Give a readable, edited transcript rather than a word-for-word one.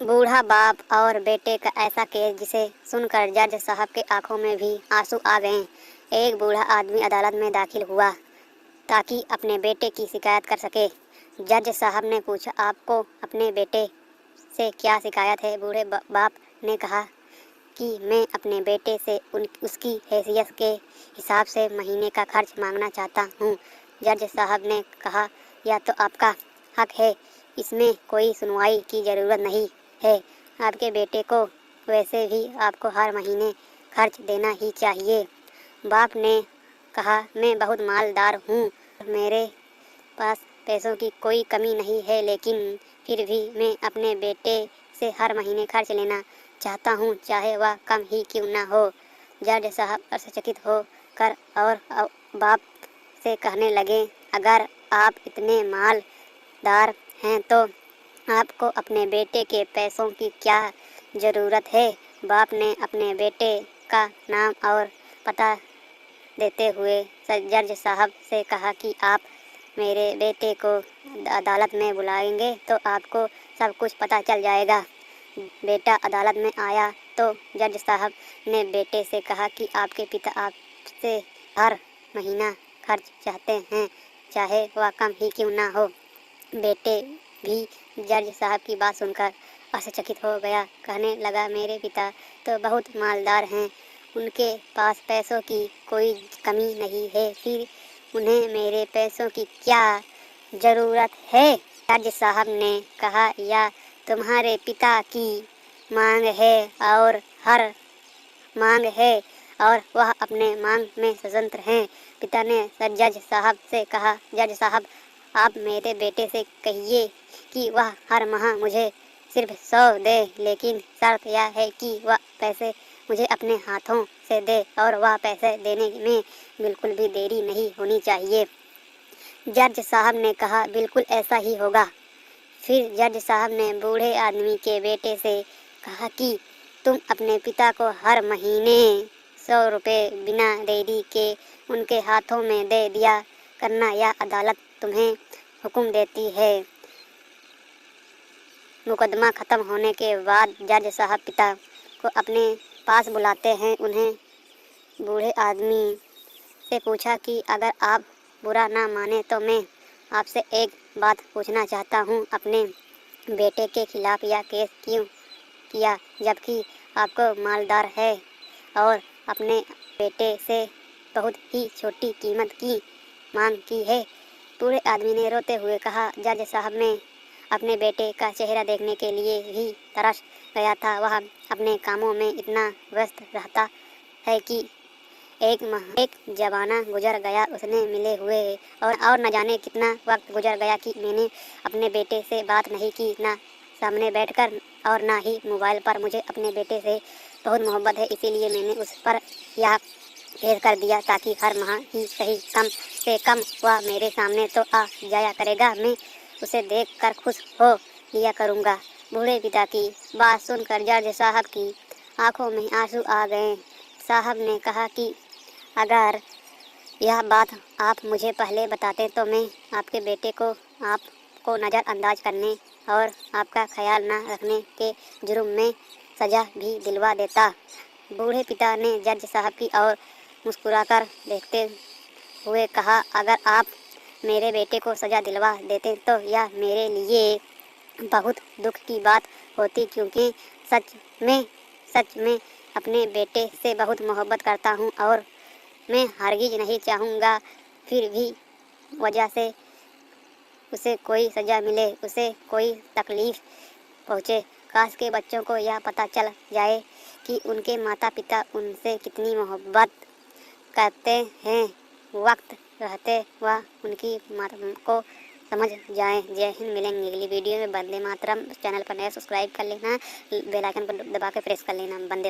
बूढ़ा बाप और बेटे का ऐसा केस जिसे सुनकर जज साहब के आंखों में भी आंसू आ गए। एक बूढ़ा आदमी अदालत में दाखिल हुआ ताकि अपने बेटे की शिकायत कर सके। जज साहब ने पूछा, आपको अपने बेटे से क्या शिकायत है? बूढ़े बाप ने कहा कि मैं अपने बेटे से उसकी हैसियत के हिसाब से महीने का खर्च मांगना चाहता हूँ। जज साहब ने कहा, यह तो आपका हक है, इसमें कोई सुनवाई की ज़रूरत नहीं है। आपके बेटे को वैसे भी आपको हर महीने खर्च देना ही चाहिए। बाप ने कहा, मैं बहुत मालदार हूँ, मेरे पास पैसों की कोई कमी नहीं है, लेकिन फिर भी मैं अपने बेटे से हर महीने खर्च लेना चाहता हूँ, चाहे वह कम ही क्यों ना हो। जज साहब आश्चर्यचकित हो कर और बाप से कहने लगे, अगर आप इतने मालदार हैं तो आपको अपने बेटे के पैसों की क्या ज़रूरत है? बाप ने अपने बेटे का नाम और पता देते हुए जज साहब से कहा कि आप मेरे बेटे को अदालत में बुलाएंगे तो आपको सब कुछ पता चल जाएगा। बेटा अदालत में आया तो जज साहब ने बेटे से कहा कि आपके पिता आपसे हर महीना खर्च चाहते हैं, चाहे वह कम ही क्यों ना हो। बेटे भी जज साहब की बात सुनकर आश्चर्यचकित हो गया। कहने लगा, मेरे पिता तो बहुत मालदार हैं, उनके पास पैसों की कोई कमी नहीं है, फिर उन्हें मेरे पैसों की क्या ज़रूरत है? जज साहब ने कहा, यह तुम्हारे पिता की मांग है और हर मांग है और वह अपने मांग में स्वतंत्र हैं। पिता ने जज साहब से कहा, जज साहब, आप मेरे बेटे से कहिए कि वह हर माह मुझे सिर्फ 100 दे, लेकिन शर्त यह है कि वह पैसे मुझे अपने हाथों से दे और वह पैसे देने में बिल्कुल भी देरी नहीं होनी चाहिए। जज साहब ने कहा, बिल्कुल ऐसा ही होगा। फिर जज साहब ने बूढ़े आदमी के बेटे से कहा कि तुम अपने पिता को हर महीने 100 रुपये बिना देरी के उनके हाथों में दे दिया करना, या अदालत तुम्हें हुक्म देती है। मुकदमा ख़त्म होने के बाद जज साहब पिता को अपने पास बुलाते हैं। उन्हें बूढ़े आदमी से पूछा कि अगर आप बुरा ना माने तो मैं आपसे एक बात पूछना चाहता हूँ, अपने बेटे के खिलाफ़ यह केस क्यों किया, जबकि आपको मालदार है और अपने बेटे से बहुत ही छोटी कीमत की मांग की है? बूढ़े आदमी ने रोते हुए कहा, जज साहब, मैं अपने बेटे का चेहरा देखने के लिए ही तरस गया था। वह अपने कामों में इतना व्यस्त रहता है कि एक ज़माना गुजर गया उसने मिले हुए, और न जाने कितना वक्त गुजर गया कि मैंने अपने बेटे से बात नहीं की, ना सामने बैठकर और ना ही मोबाइल पर। मुझे अपने बेटे से बहुत मोहब्बत है, इसीलिए मैंने उस पर यह केस कर दिया ताकि हर माह ही सही कम से कम वह मेरे सामने तो आ जाया करेगा, मैं उसे देखकर खुश हो लिया करूँगा। बूढ़े पिता की बात सुनकर जज साहब की आंखों में आंसू आ गए। साहब ने कहा कि अगर यह बात आप मुझे पहले बताते तो मैं आपके बेटे को आपको नज़रअंदाज करने और आपका ख्याल न रखने के जुर्म में सज़ा भी दिलवा देता। बूढ़े पिता ने जज साहब की ओर मुस्कुराकर देखते हुए कहा, अगर आप मेरे बेटे को सज़ा दिलवा देते तो यह मेरे लिए बहुत दुख की बात होती, क्योंकि सच में अपने बेटे से बहुत मोहब्बत करता हूँ और मैं हरगिज़ नहीं चाहूँगा फिर भी वजह से उसे कोई सज़ा मिले, उसे कोई तकलीफ़ पहुँचे। काश के बच्चों को यह पता चल जाए कि उनके माता पिता उनसे कितनी मोहब्बत करते हैं, वक्त रहते वह उनकी माता को समझ जाएं। जय हिंद। मिलेंगे अगली वीडियो में। वंदे मातरम। चैनल पर नया सब्सक्राइब कर लेना, बेल आइकन पर दबा के प्रेस कर लेना। वंदे